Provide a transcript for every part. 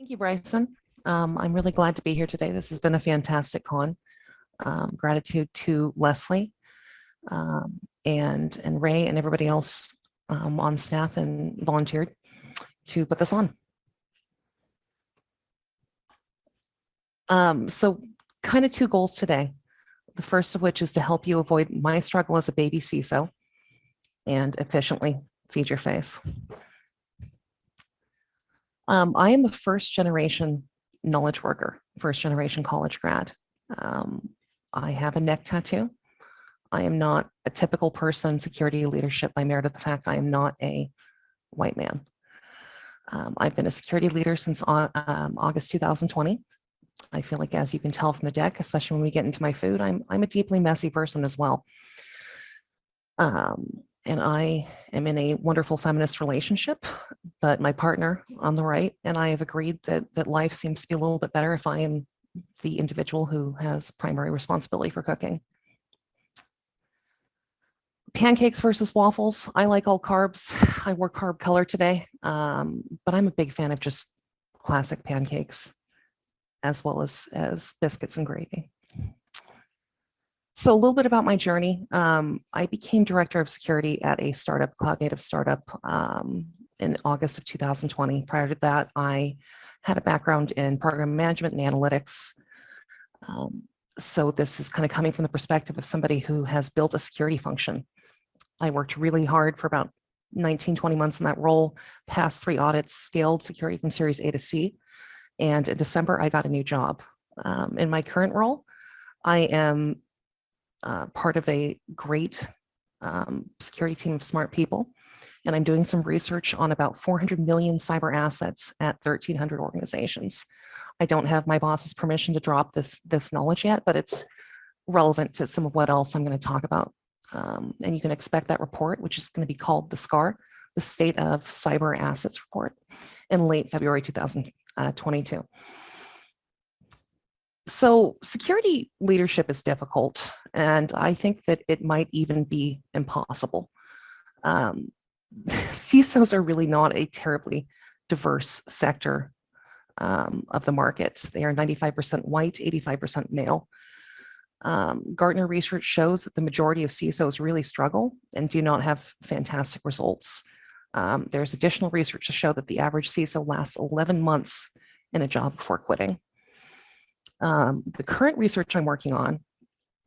Thank you, Bryson. I'm really glad to be here today. This has been a fantastic con. Gratitude to Leslie and Ray and everybody else on staff and volunteered to put this on. So kind of two goals today. The first of which is to help you avoid my struggle as a baby CISO and efficiently feed your face. I am a first generation knowledge worker, first generation college grad. I have a neck tattoo. I am not a typical person in security leadership by merit of the fact I am not a white man. I've been a security leader since August 2020. I feel like, as you can tell from the deck, especially when we get into my food, I'm a deeply messy person as well. And I am in a wonderful feminist relationship, but my partner on the right and I have agreed that life seems to be a little bit better if I am the individual who has primary responsibility for cooking. Pancakes versus waffles. I like all carbs. I wore carb color today, but I'm a big fan of just classic pancakes as well as biscuits and gravy. So a little bit about my journey. I became director of security at a startup, cloud native startup, in August of 2020. Prior to that, I had a background in program management and analytics. So this is kind of coming from the perspective of somebody who has built a security function. I worked really hard for about 19, 20 months in that role, passed 3 audits, scaled security from Series A to C. And in December, I got a new job. In my current role, I am part of a great security team of smart people. And I'm doing some research on about 400 million cyber assets at 1,300 organizations. I don't have my boss's permission to drop this knowledge yet, but it's relevant to some of what else I'm going to talk about. And you can expect that report, which is going to be called the SCAR, the State of Cyber Assets Report, in late February 2022. So security leadership is difficult, and I think that it might even be impossible. CISOs are really not a terribly diverse sector of the market. They are 95% white, 85% male. Gartner research shows that the majority of CISOs really struggle and do not have fantastic results. There's additional research to show that the average CISO lasts 11 months in a job before quitting. The current research I'm working on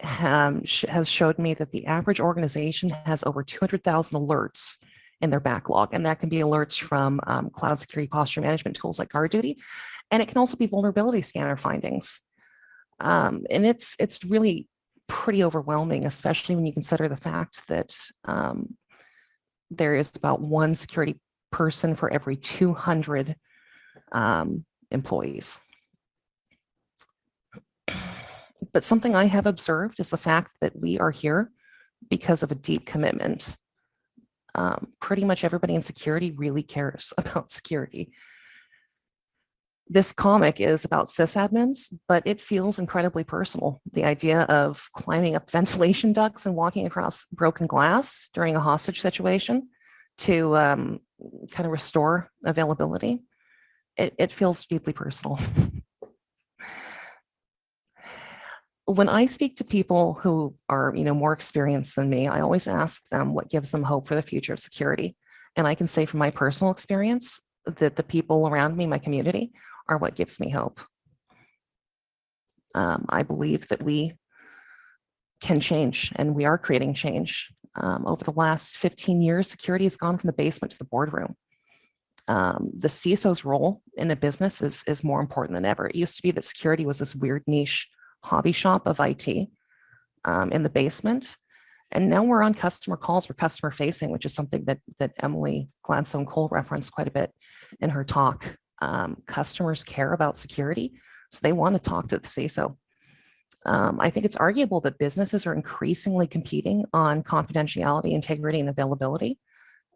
has showed me that the average organization has over 200,000 alerts in their backlog, and that can be alerts from cloud security posture management tools like GuardDuty, and it can also be vulnerability scanner findings. And it's really pretty overwhelming, especially when you consider the fact that there is about 1 security person for every 200 employees. But something I have observed is the fact that we are here because of a deep commitment. Pretty much everybody in security really cares about security. This comic is about sysadmins, but it feels incredibly personal. The idea of climbing up ventilation ducts and walking across broken glass during a hostage situation to kind of restore availability, it feels deeply personal. When I speak to people who are, more experienced than me, I always ask them what gives them hope for the future of security. And I can say from my personal experience that the people around me, my community, are what gives me hope. I believe that we can change, and we are creating change. Over the last 15 years, security has gone from the basement to the boardroom. The CISO's role in a business is more important than ever. It used to be that security was this weird niche hobby shop of IT in the basement. And now we're on customer calls, we're customer facing, which is something that Emily Gladstone Cole referenced quite a bit in her talk. Customers care about security, so they want to talk to the CISO. I think it's arguable that businesses are increasingly competing on confidentiality, integrity, and availability,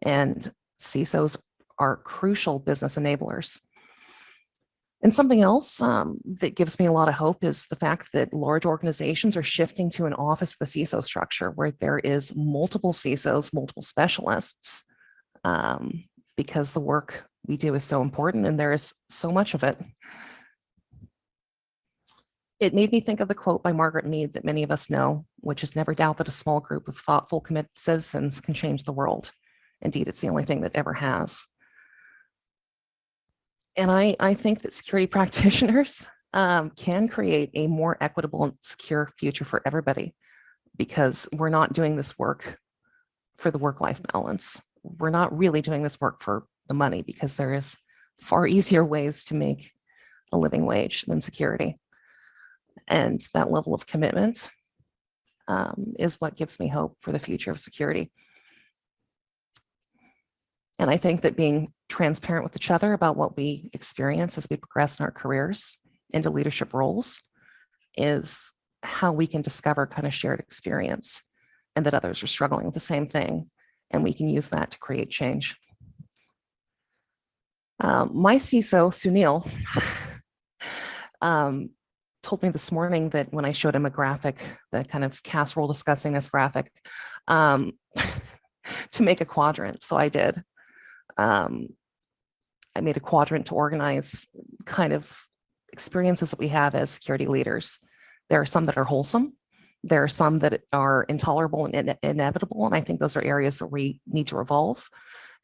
and CISOs are crucial business enablers. And something else that gives me a lot of hope is the fact that large organizations are shifting to an office of the CISO structure where there is multiple CISOs, multiple specialists, because the work we do is so important, and there is so much of it. It made me think of the quote by Margaret Mead that many of us know, which is, never doubt that a small group of thoughtful, committed citizens can change the world. Indeed, it's the only thing that ever has. And I think that security practitioners can create a more equitable and secure future for everybody, because we're not doing this work for the work-life balance. We're not really doing this work for the money, because there is far easier ways to make a living wage than security. And that level of commitment is what gives me hope for the future of security. And I think that being transparent with each other about what we experience as we progress in our careers into leadership roles is how we can discover kind of shared experience, and that others are struggling with the same thing, and we can use that to create change. My CISO, Sunil, told me this morning that when I showed him a graphic, the kind of casserole discussing this graphic, to make a quadrant. So I did. I made a quadrant to organize kind of experiences that we have as security leaders. There are some that are wholesome. There are some that are intolerable and inevitable. And I think those are areas that we need to revolve.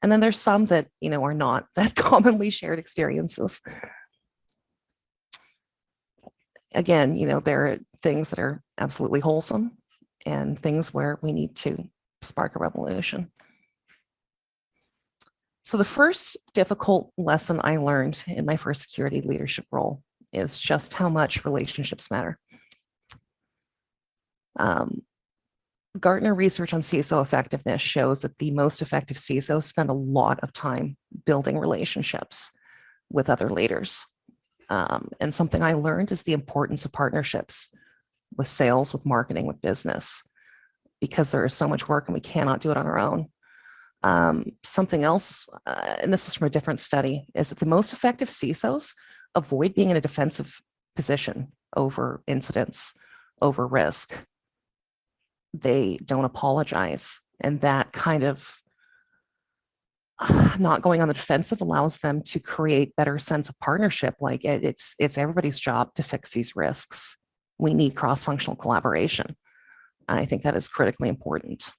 And then there's some that, are not that commonly shared experiences. Again, there are things that are absolutely wholesome and things where we need to spark a revolution. So the first difficult lesson I learned in my first security leadership role is just how much relationships matter. Gartner research on CISO effectiveness shows that the most effective CISOs spend a lot of time building relationships with other leaders. And something I learned is the importance of partnerships with sales, with marketing, with business, because there is so much work and we cannot do it on our own. Something else, and this was from a different study, is that the most effective CISOs avoid being in a defensive position over incidents, over risk. They don't apologize. And that kind of not going on the defensive allows them to create better sense of partnership. Like it's everybody's job to fix these risks. We need cross-functional collaboration. And I think that is critically important.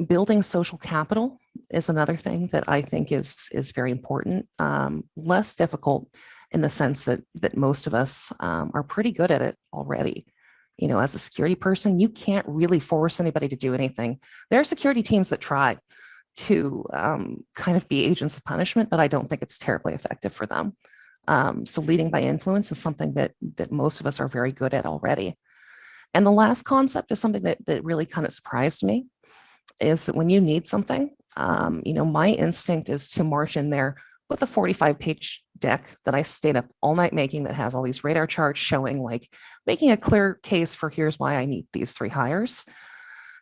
Building social capital is another thing that I think is very important. Less difficult in the sense that most of us are pretty good at it already. As a security person, you can't really force anybody to do anything. There are security teams that try to kind of be agents of punishment, but I don't think it's terribly effective for them. So leading by influence is something that most of us are very good at already. And the last concept is something that really kind of surprised me, is that when you need something, my instinct is to march in there with a 45-page deck that I stayed up all night making, that has all these radar charts showing, like, making a clear case for here's why I need these 3 hires.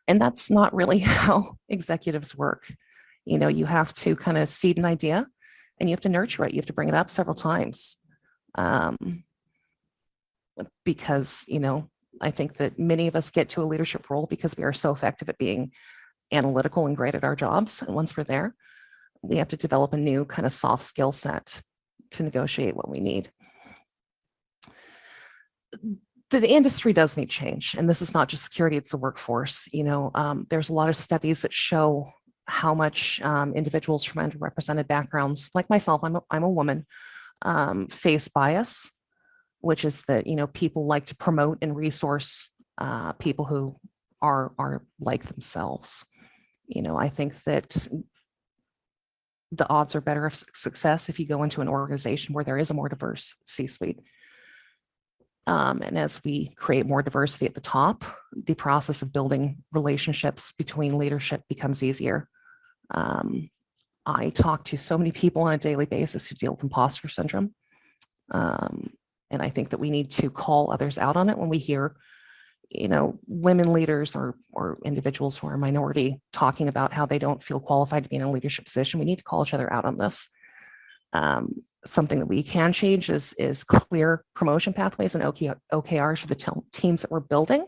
And that's not really how executives work. You have to kind of seed an idea and you have to nurture it. You have to bring it up several times. Because, I think that many of us get to a leadership role because we are so effective at being analytical and great at our jobs. And once we're there, we have to develop a new kind of soft skill set to negotiate what we need. The industry does need change. And this is not just security, it's the workforce. There's a lot of studies that show how much individuals from underrepresented backgrounds, like myself, I'm a woman, face bias, which is that, people like to promote and resource people who are like themselves. I think that the odds are better of success if you go into an organization where there is a more diverse C-suite. And as we create more diversity at the top, the process of building relationships between leadership becomes easier. I talk to so many people on a daily basis who deal with imposter syndrome. And I think that we need to call others out on it when we hear, women leaders or individuals who are a minority talking about how they don't feel qualified to be in a leadership position. We need to call each other out on this. Something that we can change is clear promotion pathways and OKRs for the teams that we're building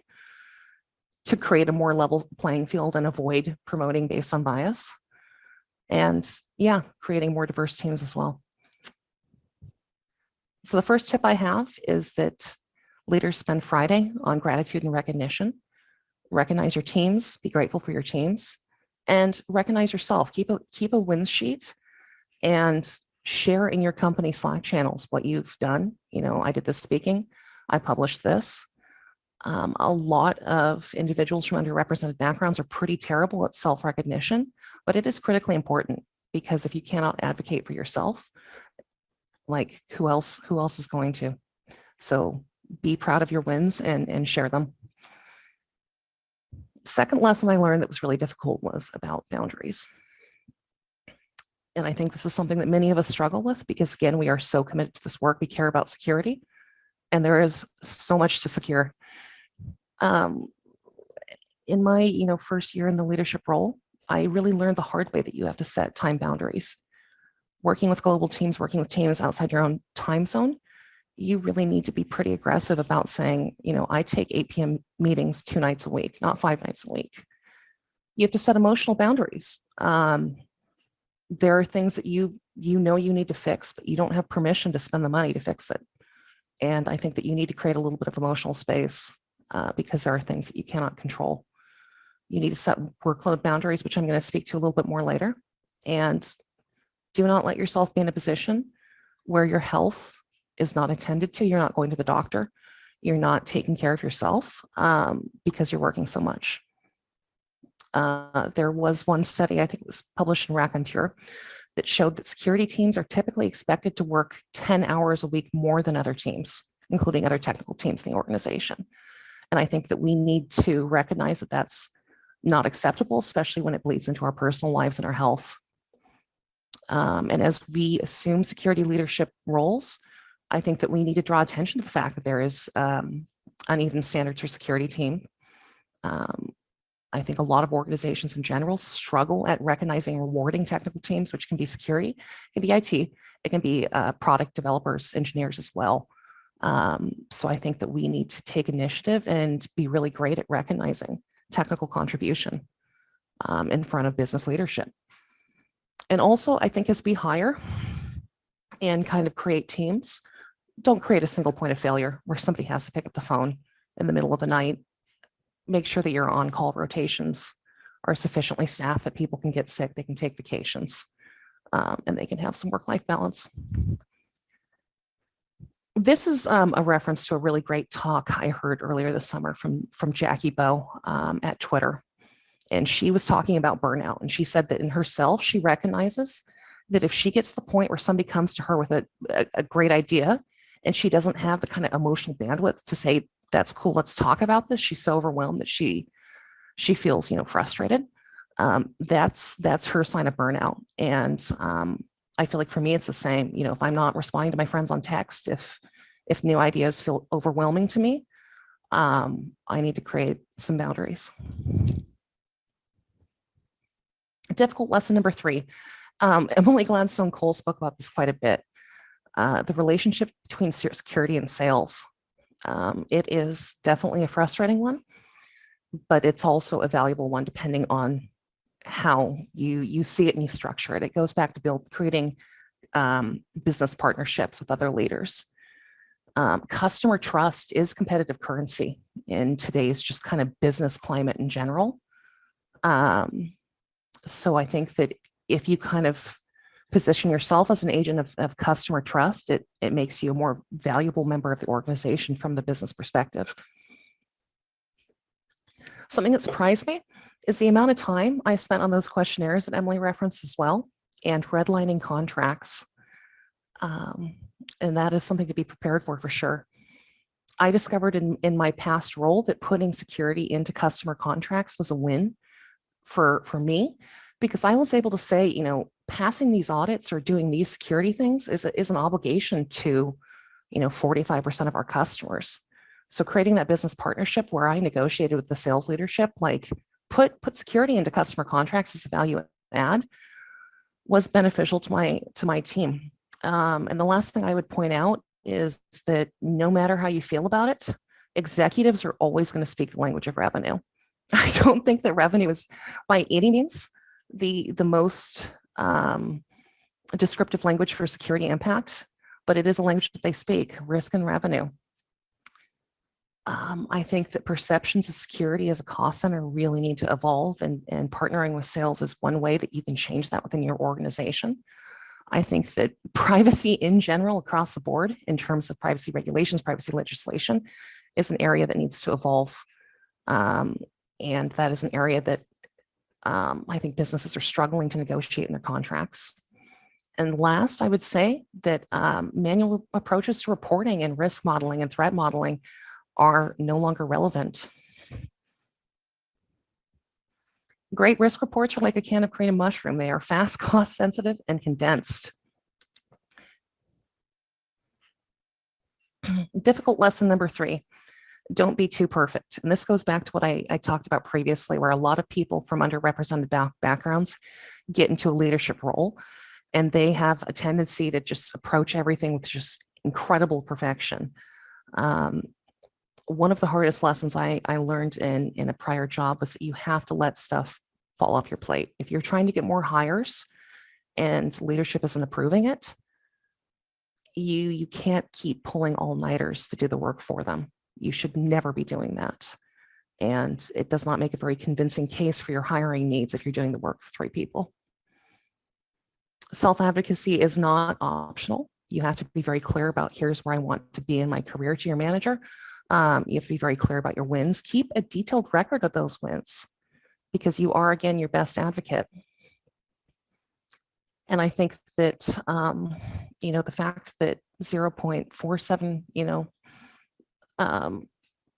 to create a more level playing field and avoid promoting based on bias. And yeah, creating more diverse teams as well. So the first tip I have is that leaders spend Friday on gratitude and recognition. Recognize your teams, be grateful for your teams, and recognize yourself. Keep a wins sheet and share in your company Slack channels what you've done. I did this speaking, I published this. A lot of individuals from underrepresented backgrounds are pretty terrible at self-recognition, but it is critically important, because if you cannot advocate for yourself, like who else is going to? So be proud of your wins and share them. Second lesson I learned that was really difficult was about boundaries. And I think this is something that many of us struggle with, because again, we are so committed to this work. We care about security, and there is so much to secure. In my first year in the leadership role, I really learned the hard way that you have to set time boundaries. Working with global teams, working with teams outside your own time zone, you really need to be pretty aggressive about saying, I take 8 p.m. meetings 2 nights a week, not 5 nights a week. You have to set emotional boundaries. There are things that you need to fix, but you don't have permission to spend the money to fix it. And I think that you need to create a little bit of emotional space, because there are things that you cannot control. You need to set workload boundaries, which I'm going to speak to a little bit more later. And do not let yourself be in a position where your health is not attended to. You're not going to the doctor. You're not taking care of yourself because you're working so much. There was one study, I think it was published in Raconteur, that showed that security teams are typically expected to work 10 hours a week more than other teams, including other technical teams in the organization. And I think that we need to recognize that that's not acceptable, especially when it bleeds into our personal lives and our health. And as we assume security leadership roles, I think that we need to draw attention to the fact that there is uneven standards for security team. I think a lot of organizations in general struggle at recognizing and rewarding technical teams, which can be security, it can be IT, it can be product developers, engineers as well. So I think that we need to take initiative and be really great at recognizing technical contribution in front of business leadership. And also, I think as we hire and kind of create teams, don't create a single point of failure where somebody has to pick up the phone in the middle of the night. Make sure that your on-call rotations are sufficiently staffed that people can get sick, they can take vacations, and they can have some work-life balance. This is a reference to a really great talk I heard earlier this summer from Jackie Bowe at Twitter. And she was talking about burnout. And she said that in herself, she recognizes that if she gets to the point where somebody comes to her with a great idea and she doesn't have the kind of emotional bandwidth to say, that's cool, let's talk about this, she's so overwhelmed that she feels, frustrated. That's her sign of burnout. And I feel like for me, it's the same. If I'm not responding to my friends on text, if new ideas feel overwhelming to me, I need to create some boundaries. Difficult lesson number 3. Emily Gladstone Cole spoke about this quite a bit. The relationship between security and sales. It is definitely a frustrating one, but it's also a valuable one depending on how you see it and you structure it. It goes back to creating business partnerships with other leaders. Customer trust is competitive currency in today's just kind of business climate in general. So I think that if you kind of position yourself as an agent of customer trust, it makes you a more valuable member of the organization from the business perspective. Something that surprised me is the amount of time I spent on those questionnaires that Emily referenced as well, and redlining contracts. And that is something to be prepared for sure. I discovered in my past role that putting security into customer contracts was a win for me, because I was able to say, passing these audits or doing these security things is an obligation to, 45% of our customers. So creating that business partnership where I negotiated with the sales leadership, like put security into customer contracts as a value add, was beneficial to my team. And the last thing I would point out is that no matter how you feel about it, executives are always going to speak the language of revenue. I don't think that revenue is by any means the most descriptive language for security impact, but it is a language that they speak, risk and revenue. I think that perceptions of security as a cost center really need to evolve, and partnering with sales is one way that you can change that within your organization. I think that privacy in general across the board in terms of privacy regulations, privacy legislation is an area that needs to evolve. And that is an area that I think businesses are struggling to negotiate in their contracts. And last, I would say that manual approaches to reporting and risk modeling and threat modeling are no longer relevant. Great risk reports are like a can of cream mushroom. They are fast, cost sensitive, and condensed. Difficult lesson number 3, don't be too perfect. And this goes back to what I talked about previously, where a lot of people from underrepresented backgrounds get into a leadership role, and they have a tendency to just approach everything with just incredible perfection. One of the hardest lessons I learned in a prior job was that you have to let stuff fall off your plate. If you're trying to get more hires and leadership isn't approving it, you can't keep pulling all-nighters to do the work for them. You should never be doing that. And it does not make a very convincing case for your hiring needs if you're doing the work for 3 people. Self-advocacy is not optional. You have to be very clear about, here's where I want to be in my career, to your manager. You have to be very clear about your wins. Keep a detailed record of those wins, because you are, again, your best advocate. And I think that, the fact that 0.47,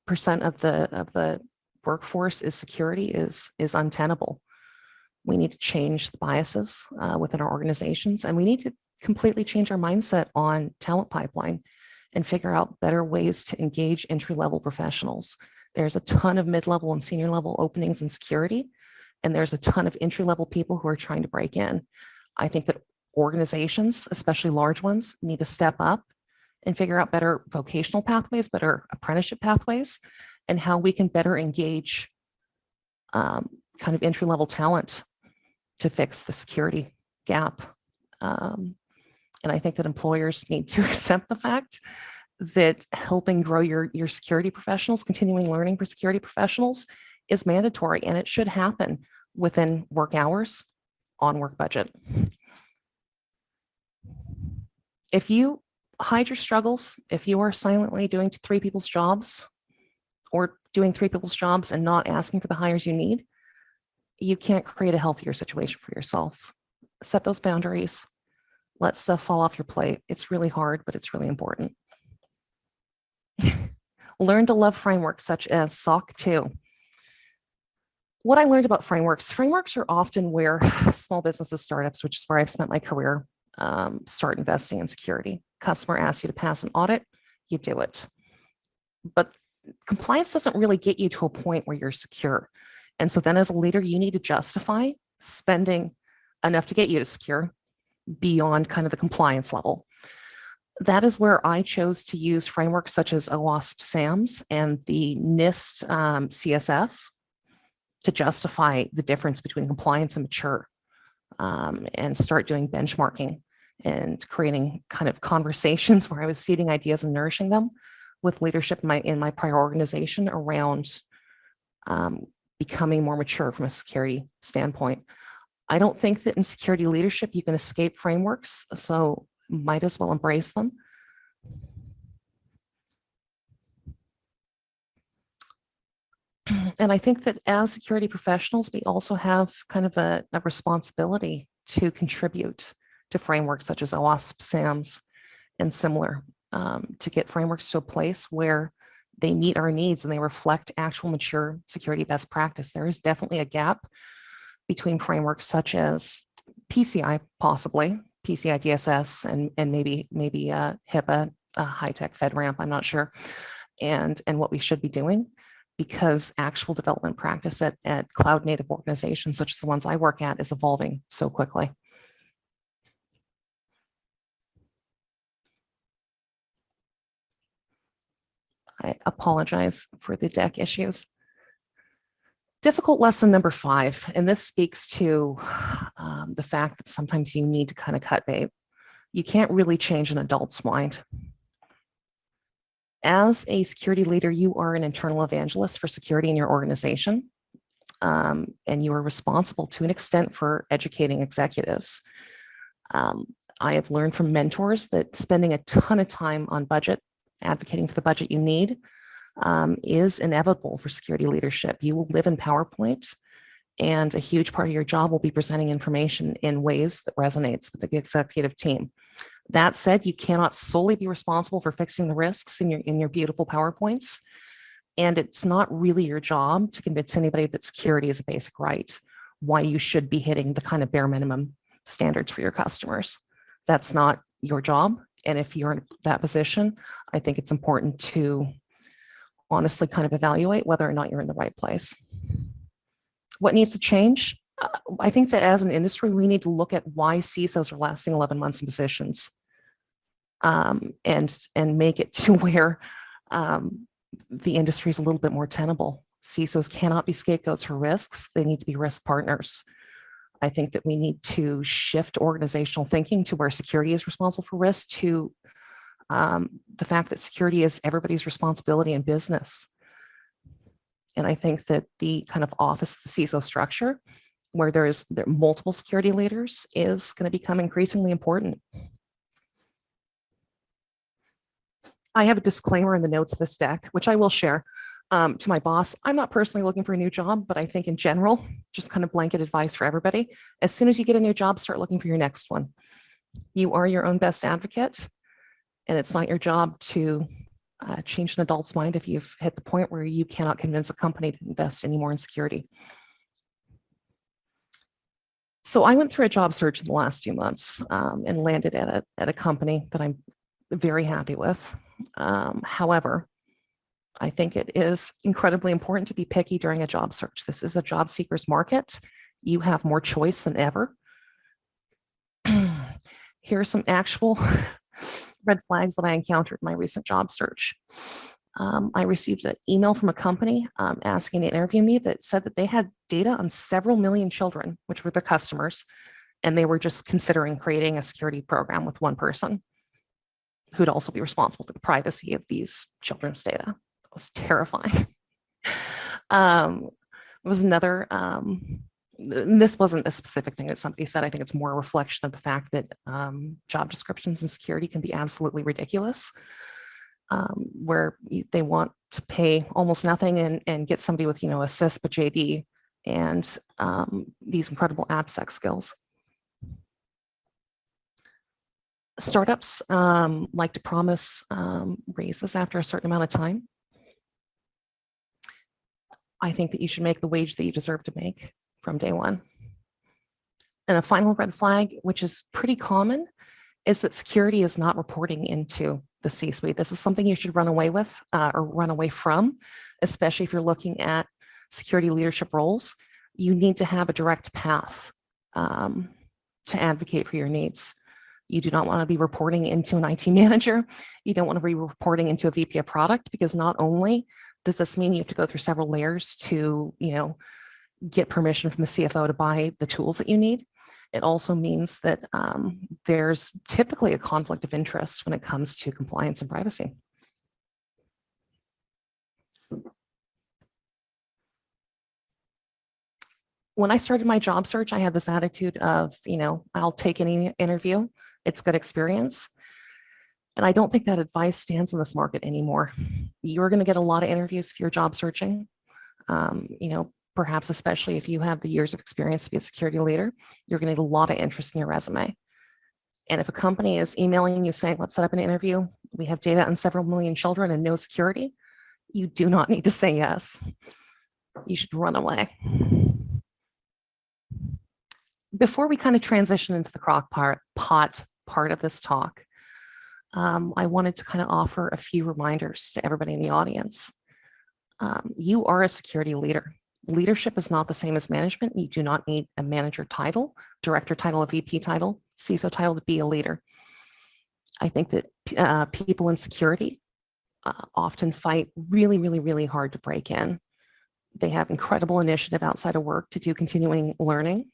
percent of the workforce is security is untenable. We need to change the biases within our organizations, and we need to completely change our mindset on talent pipeline and figure out better ways to engage entry-level professionals. There's a ton of mid-level and senior level openings in security, and there's a ton of entry-level people who are trying to break in. I think that organizations, especially large ones, need to step up and figure out better vocational pathways, better apprenticeship pathways, and how we can better engage kind of entry-level talent to fix the security gap. And I think that employers need to accept the fact that helping grow your security professionals, continuing learning for security professionals is mandatory, and it should happen within work hours on work budget. If you hide your struggles, if you are silently doing 3 people's jobs or doing 3 people's jobs and not asking for the hires you need, you can't create a healthier situation for yourself. Set those boundaries. Let stuff fall off your plate. It's really hard, but it's really important. Learn to love frameworks such as SOC 2. What I learned about frameworks are often where small businesses, startups, which is where I've spent my career, start investing in security. Customer asks you to pass an audit, you do it. But compliance doesn't really get you to a point where you're secure. And so then as a leader, you need to justify spending enough to get you to secure beyond kind of the compliance level. That is where I chose to use frameworks such as OWASP SAMS and the NIST CSF to justify the difference between compliance and mature, and start doing benchmarking and creating kind of conversations where I was seeding ideas and nourishing them with leadership in my prior organization around becoming more mature from a security standpoint. I don't think that in security leadership you can escape frameworks, so might as well embrace them. And I think that as security professionals, we also have kind of a responsibility to contribute to frameworks such as OWASP, SAMS, and similar, to get frameworks to a place where they meet our needs and they reflect actual mature security best practice. There is definitely a gap between frameworks such as PCI, possibly, PCI DSS, and maybe HIPAA, high-tech FedRAMP, I'm not sure, and what we should be doing, because actual development practice at cloud-native organizations such as the ones I work at is evolving so quickly. I apologize for the deck issues. Difficult lesson number 5, and this speaks to the fact that sometimes you need to kind of cut bait. You can't really change an adult's mind. As a security leader, you are an internal evangelist for security in your organization, and you are responsible to an extent for educating executives. I have learned from mentors that spending a ton of time on budget, advocating for the budget you need, is inevitable for security leadership. You will live in PowerPoint, and a huge part of your job will be presenting information in ways that resonates with the executive team. That said, you cannot solely be responsible for fixing the risks in your beautiful PowerPoints, and it's not really your job to convince anybody that security is a basic right, why you should be hitting the kind of bare minimum standards for your customers. That's not your job, and if you're in that position, I think it's important to honestly kind of evaluate whether or not you're in the right place. What needs to change? I think that as an industry, we need to look at why CISOs are lasting 11 months in positions, and make it to where the industry is a little bit more tenable. CISOs cannot be scapegoats for risks. They need to be risk partners. I think that we need to shift organizational thinking to where security is responsible for risk, to the fact that security is everybody's responsibility in business. And I think that the kind of office, the CISO structure, where there are multiple security leaders, is going to become increasingly important. I have a disclaimer in the notes of this deck, which I will share to my boss. I'm not personally looking for a new job, but I think in general, just kind of blanket advice for everybody. As soon as you get a new job, start looking for your next one. You are your own best advocate, and it's not your job to change an adult's mind if you've hit the point where you cannot convince a company to invest anymore in security. So I went through a job search in the last few months and landed at a company that I'm very happy with. However, I think it is incredibly important to be picky during a job search. This is a job seeker's market. You have more choice than ever. Here are some actual red flags that I encountered in my recent job search. I received an email from a company asking to interview me that said that they had data on several million children, which were their customers, and they were just considering creating a security program with one person who'd also be responsible for the privacy of these children's data. It was terrifying. It was another, this wasn't a specific thing that somebody said. I think it's more a reflection of the fact that job descriptions in security can be absolutely ridiculous, where they want to pay almost nothing and get somebody with, a CISP, a JD, and these incredible AppSec skills. Startups like to promise raises after a certain amount of time. I think that you should make the wage that you deserve to make from day one. And a final red flag, which is pretty common, is that security is not reporting into the C-suite. This is something you should run away with or run away from, especially if you're looking at security leadership roles. You need to have a direct path to advocate for your needs. You do not want to be reporting into an IT manager. You don't want to be reporting into a VP of product, because not only does this mean you have to go through several layers to, get permission from the CFO to buy the tools that you need, it also means that there's typically a conflict of interest when it comes to compliance and privacy. When I started my job search, I had this attitude of, I'll take any interview. It's good experience. And I don't think that advice stands in this market anymore. You're going to get a lot of interviews if you're job searching. Perhaps especially if you have the years of experience to be a security leader, you're going to get a lot of interest in your resume. And if a company is emailing you saying, let's set up an interview, we have data on several million children and no security, you do not need to say yes. You should run away. Before we kind of transition into the Crockpot part of this talk, I wanted to kind of offer a few reminders to everybody in the audience. You are a security leader. Leadership is not the same as management. You do not need a manager title, director title, a VP title, CISO title to be a leader. I think that people in security often fight really, really, really hard to break in. They have incredible initiative outside of work to do continuing learning.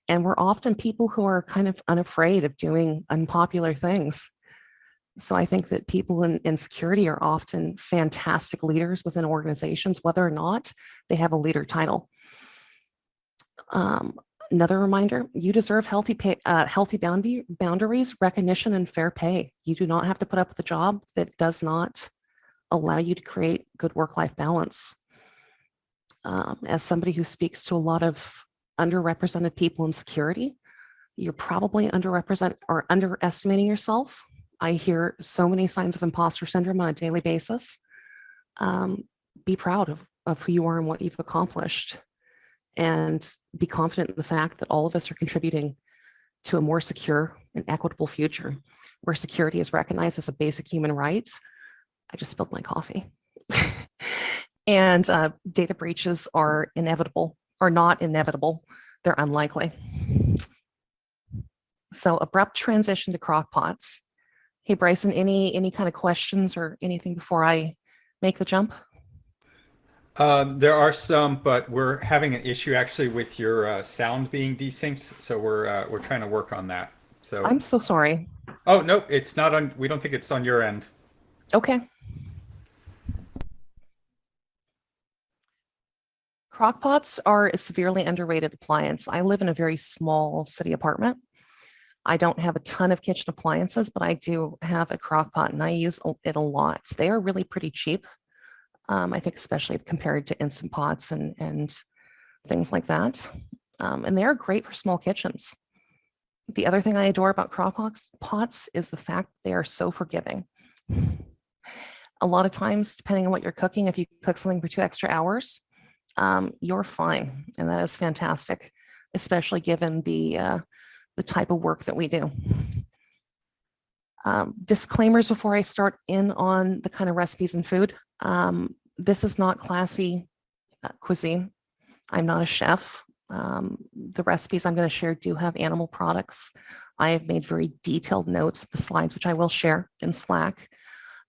And we're often people who are kind of unafraid of doing unpopular things. So I think that people in security are often fantastic leaders within organizations, whether or not they have a leader title. Another reminder, you deserve healthy boundaries, recognition, and fair pay. You do not have to put up with a job that does not allow you to create good work-life balance. As somebody who speaks to a lot of underrepresented people in security, you're probably underrepresented or underestimating yourself. I hear so many signs of imposter syndrome on a daily basis. Be proud of who you are and what you've accomplished, and be confident in the fact that all of us are contributing to a more secure and equitable future where security is recognized as a basic human right. I just spilled my coffee. And data breaches are inevitable, or not inevitable, they're unlikely. So abrupt transition to crockpots. Hey, Bryson, any kind of questions or anything before I make the jump? There are some, but we're having an issue actually with your sound being desynced, so we're trying to work on that. So, I'm so sorry. oh no, it's not on. We don't think it's on your end. Okay. Crockpots are a severely underrated appliance. I live in a very small city apartment. I don't have a ton of kitchen appliances, but I do have a crockpot and I use it a lot. They are really pretty cheap. I think especially compared to Instant Pots and things like that. And they're great for small kitchens. The other thing I adore about crockpots is the fact they are so forgiving. A lot of times, depending on what you're cooking, if you cook something for 2 extra hours, you're fine. And that is fantastic, especially given the type of work that we do. Disclaimers before I start in on the kind of recipes and food. This is not classy cuisine. I'm not a chef. The recipes I'm going to share do have animal products. I have made very detailed notes, the slides, which I will share in Slack,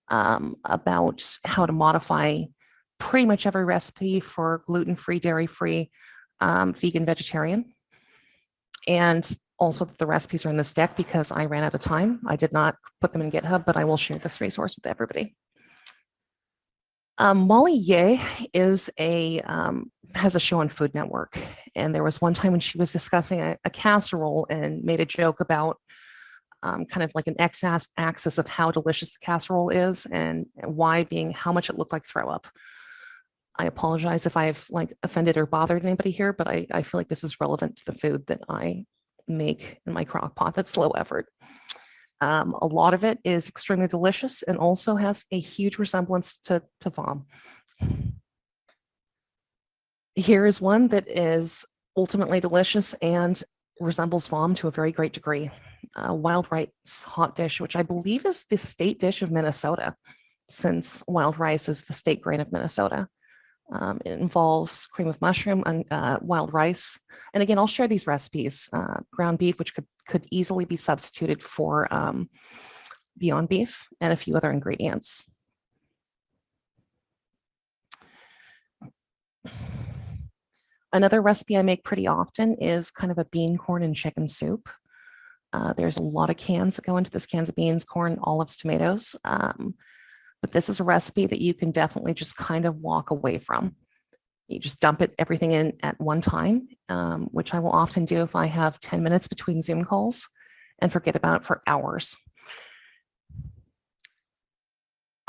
about how to modify pretty much every recipe for gluten-free, dairy-free, vegan, vegetarian. And also the recipes are in this deck because I ran out of time. I did not put them in GitHub, but I will share this resource with everybody. Molly Ye is has a show on Food Network. And there was one time when she was discussing a casserole and made a joke about kind of like an x-axis of how delicious the casserole is and y being how much it looked like throw up. I apologize if I've like offended or bothered anybody here, but I feel like this is relevant to the food that I make in my crock pot that's low effort. A lot of it is extremely delicious and also has a huge resemblance to vom. Here is one that is ultimately delicious and resembles vom to a very great degree. Wild rice hot dish, which I believe is the state dish of Minnesota, since wild rice is the state grain of Minnesota. It involves cream of mushroom and wild rice. And again, I'll share these recipes. Ground beef, which could easily be substituted for Beyond Beef, and a few other ingredients. Another recipe I make pretty often is kind of a bean, corn, and chicken soup. There's a lot of cans that go into this: cans of beans, corn, olives, tomatoes. But this is a recipe that you can definitely just kind of walk away from. You just dump everything in at one time, which I will often do if I have 10 minutes between Zoom calls and forget about it for hours.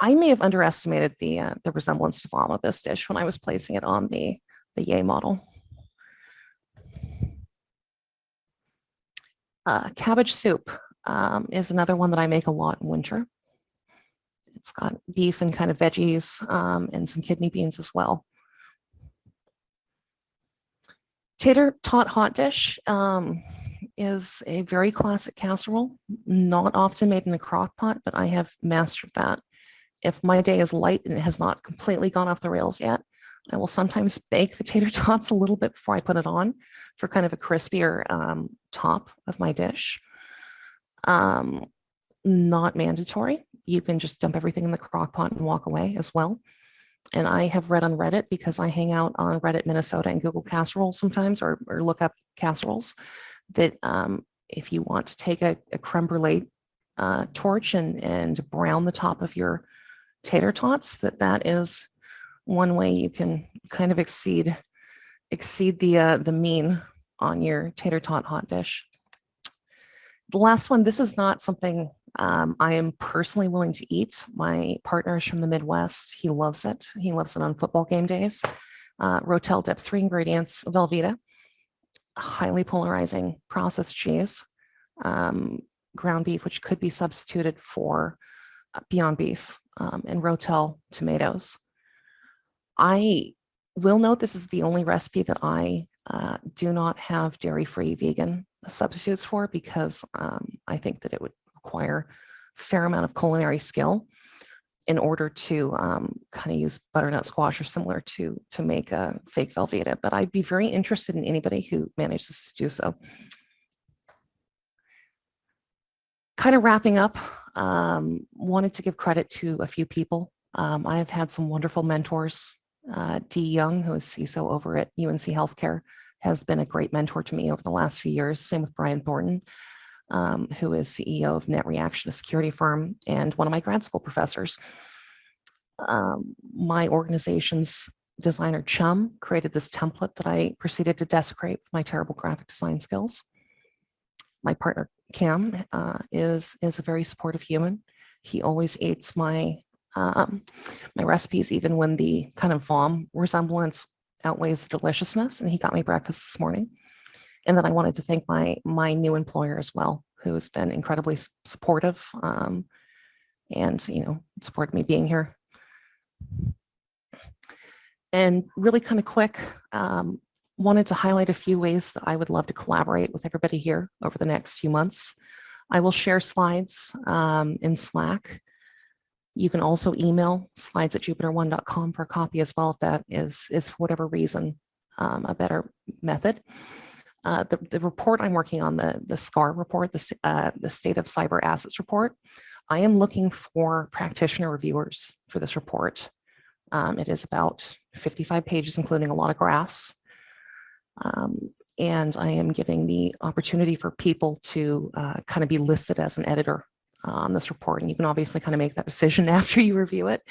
I may have underestimated the resemblance to vom of this dish when I was placing it on the Yay model. Cabbage soup is another one that I make a lot in winter. It's got beef and kind of veggies and some kidney beans as well. Tater tot hot dish is a very classic casserole, not often made in a crock pot, but I have mastered that. If my day is light and it has not completely gone off the rails yet, I will sometimes bake the tater tots a little bit before I put it on for kind of a crispier top of my dish. Not mandatory. You can just dump everything in the crock pot and walk away as well. And I have read on Reddit because I hang out on Reddit Minnesota and Google casseroles sometimes, or look up casseroles, that if you want to take a creme brulee torch and brown the top of your tater tots, that is one way you can kind of exceed the mean on your tater tot hot dish. The last one, this is not something I am personally willing to eat. My partner is from the Midwest. He loves it. He loves it on football game days. Rotel dip, 3 ingredients, Velveeta, highly polarizing processed cheese, ground beef, which could be substituted for Beyond Beef, and Rotel tomatoes. I will note this is the only recipe that I do not have dairy-free vegan substitutes for, because I think that it would require a fair amount of culinary skill in order to kind of use butternut squash or similar to make a fake Velveeta. But I'd be very interested in anybody who manages to do so. Kind of wrapping up, wanted to give credit to a few people. I have had some wonderful mentors. Dee Young, who is CISO over at UNC Healthcare, has been a great mentor to me over the last few years. Same with Brian Thornton, who is CEO of Net Reaction, a security firm, and one of my grad school professors. My organization's designer, Chum, created this template that I proceeded to desecrate with my terrible graphic design skills. My partner, Cam, is a very supportive human. He always eats my recipes, even when the kind of vom resemblance outweighs the deliciousness. And he got me breakfast this morning. And then I wanted to thank my new employer as well, who has been incredibly supportive, and supported me being here. And really kind of quick, wanted to highlight a few ways that I would love to collaborate with everybody here over the next few months. I will share slides in Slack. You can also email slides@jupiterone.com for a copy as well, if that is for whatever reason a better method. The report I'm working on, the SCAR report, the State of Cyber Assets report, I am looking for practitioner reviewers for this report. It is about 55 pages, including a lot of graphs. And I am giving the opportunity for people to kind of be listed as an editor on this report. And you can obviously kind of make that decision after you review it,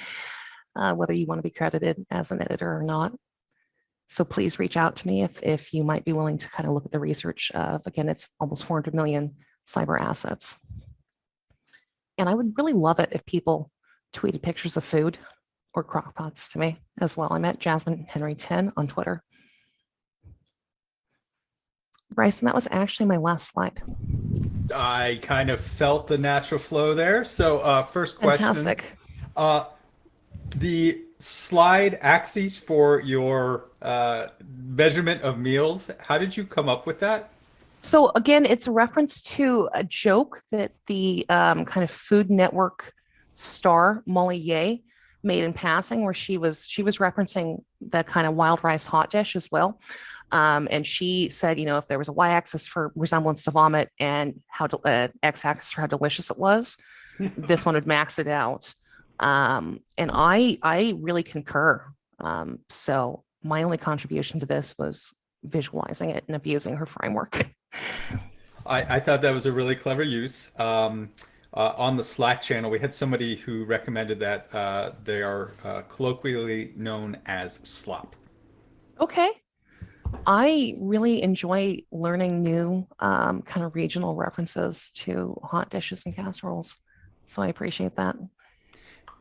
whether you want to be credited as an editor or not. So please reach out to me if you might be willing to kind of look at the research of, again, it's almost 400 million cyber assets. And I would really love it if people tweeted pictures of food or crockpots to me as well. I'm at Jasmine Henry 10 on Twitter. Bryson, that was actually my last slide. I kind of felt the natural flow there. So first question. Fantastic. The slide axes for your measurement of meals, how did you come up with that? So again, it's a reference to a joke that the kind of Food Network star Molly Ye made in passing, where she was referencing the kind of wild rice hot dish as well. And she said, if there was a y-axis for resemblance to vomit and how x-axis for how delicious it was, this one would max it out. And I really concur. So my only contribution to this was visualizing it and abusing her framework. I thought that was a really clever use. On the Slack channel, we had somebody who recommended that they are colloquially known as slop. Okay. I really enjoy learning new kind of regional references to hot dishes and casseroles. So I appreciate that.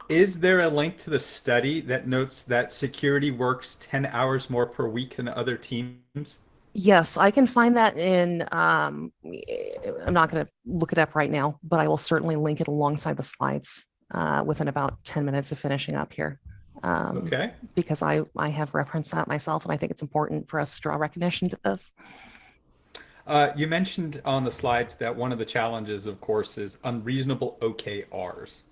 Is there a link to the study that notes that security works 10 hours more per week than other teams? Yes, I can find that in, I'm not going to look it up right now, but I will certainly link it alongside the slides within about 10 minutes of finishing up here. Okay. Because I have referenced that myself, and I think it's important for us to draw recognition to this. You mentioned on the slides that one of the challenges, of course, is unreasonable OKRs.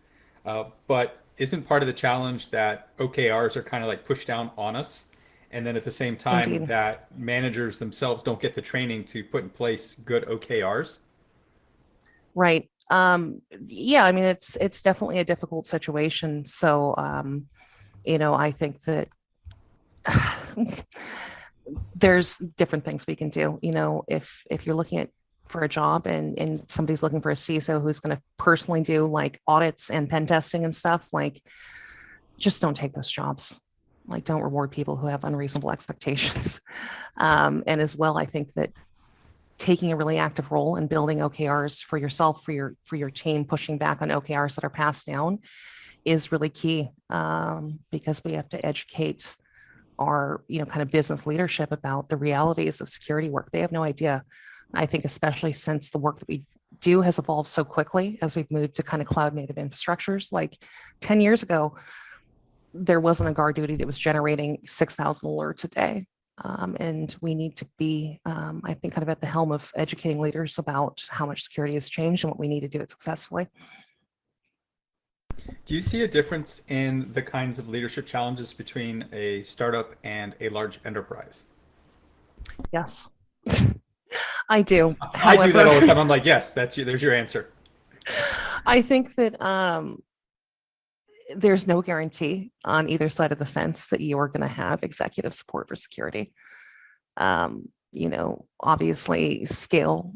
But isn't part of the challenge that OKRs are kind of like pushed down on us? And then at the same time, Indeed. that managers themselves don't get the training to put in place good OKRs? Right. Yeah, I mean, it's definitely a difficult situation. So I think that there's different things we can do. If you're looking at for a job and somebody's looking for a CISO who's going to personally do like audits and pen testing and stuff, like just don't take those jobs. Like don't reward people who have unreasonable expectations. And as well, I think that taking a really active role in building OKRs for yourself, for your team, pushing back on OKRs that are passed down is really key, because we have to educate our kind of business leadership about the realities of security work. They have no idea. I think especially since the work that we do has evolved so quickly as we've moved to kind of cloud native infrastructures. Like 10 years ago, there wasn't a guard duty that was generating 6,000 alerts a day. And we need to be, I think, kind of at the helm of educating leaders about how much security has changed and what we need to do it successfully. Do you see a difference in the kinds of leadership challenges between a startup and a large enterprise? Yes, I do. I do that all the However, time. I'm like, yes, that's you. There's your answer. I think that there's no guarantee on either side of the fence that you are going to have executive support for security. Obviously, scaled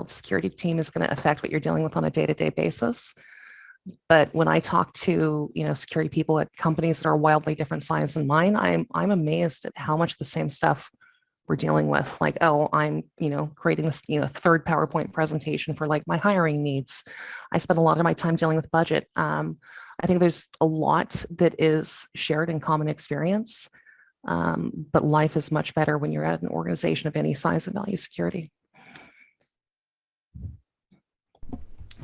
security team is going to affect what you're dealing with on a day-to-day basis. But when I talk to security people at companies that are wildly different size than mine, I'm amazed at how much the same stuff we're dealing with. Like, oh, I'm creating this third PowerPoint presentation for like my hiring needs. I spend a lot of my time dealing with budget. I think there's a lot that is shared in common experience, but life is much better when you're at an organization of any size and value security.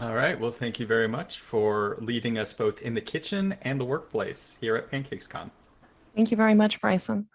All right. Well, thank you very much for leading us both in the kitchen and the workplace here at PancakesCon. Thank you very much, Bryson.